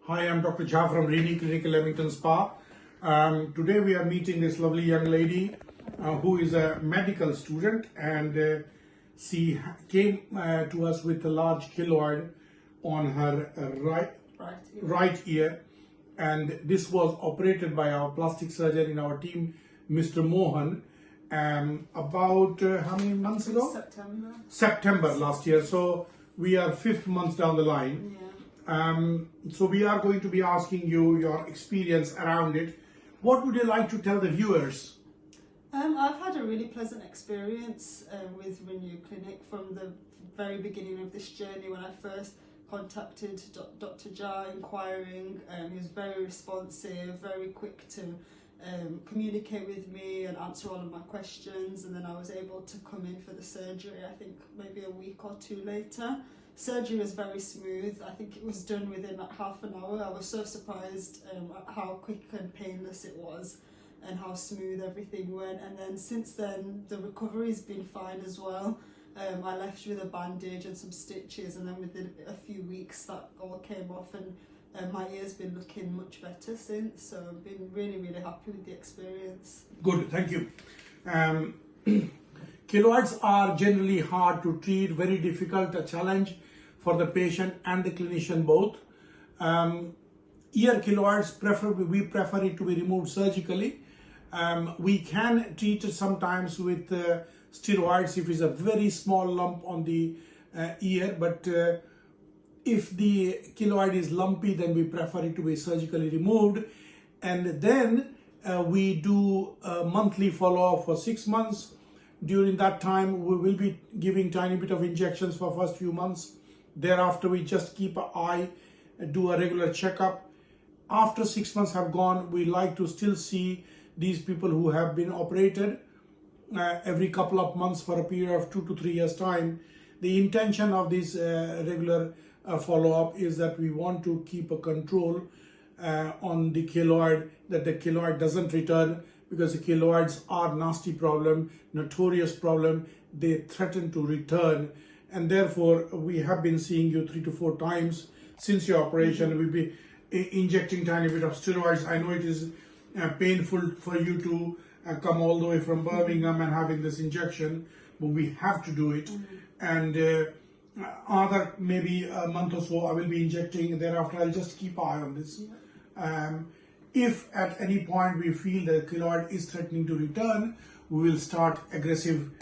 Hi, I'm DrJha from Rini Clinic Leamington Spa. Today we are meeting this lovely young lady who is a medical student, and she came to us with a large keloid on her right ear, and this was operated by our plastic surgeon in our team, Mr. Mohan, about how many months ago? September last year. So we are 5th month down the line. Yeah. So we are going to be asking you your experience around it. What would you like to tell the viewers? I've had a really pleasant experience with Renew Clinic from the very beginning of this journey. When I first contacted DrJha inquiring, he was very responsive, very quick to communicate with me and answer all of my questions, and then I was able to come in for the surgery, I think maybe a week or two later. Surgery was very smooth. I think it was done within like half an hour. I was so surprised at how quick and painless it was and how smooth everything went. And then since then, the recovery's been fine as well. I left with a bandage and some stitches, and then within a few weeks that all came off, and my ear's been looking much better since. So I've been really, really happy with the experience. Good, thank you. Keloids are generally hard to treat, very difficult, a challenge for the patient and the clinician both. Ear keloids, we prefer it to be removed surgically. We can treat it sometimes with steroids if it's a very small lump on the ear, but if the keloid is lumpy, then we prefer it to be surgically removed. And then we do a monthly follow-up for 6 months. During that time, we will be giving tiny bit of injections for first few months. Thereafter, we just keep an eye, do a regular checkup. After 6 months have gone, we like to still see these people who have been operated every couple of months for a period of 2 to 3 years time. The intention of this regular follow-up is that we want to keep a control on the keloid, that the keloid doesn't return, because the keloids are nasty problem, notorious problem. They threaten to return, and therefore we have been seeing you 3 to 4 times since your operation. We'll be injecting tiny bit of steroids. I know it is painful for you to come all the way from Birmingham and having this injection, but we have to do it. And other maybe a month or so I will be injecting. Thereafter I'll just keep an eye on this. If at any point we feel the keloid is threatening to return, we will start aggressive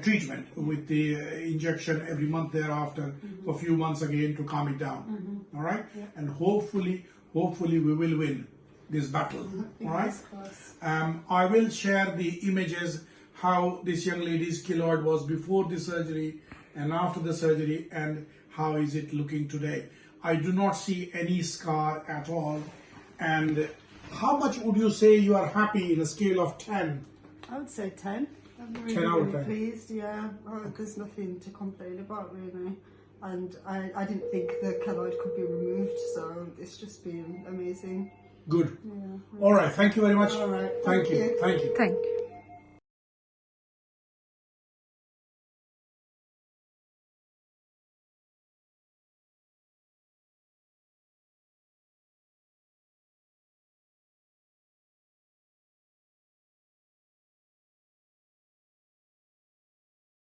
treatment with the injection every month thereafter for a few months again to calm it down. All right? Yeah. And hopefully we will win this battle. All right? I will share the images how this young lady's keloid was before the surgery and after the surgery, and how is it looking today. I do not see any scar at all. And how much would you say you are happy in a scale of 10? I would say 10. I'm 10 really, out of really 10. pleased, yeah. There's nothing to complain about, really. And I didn't think the keloid could be removed, so it's just been amazing. Good. Yeah. All right. Thank you very much. All right. Thank you. Thank you. Thank you.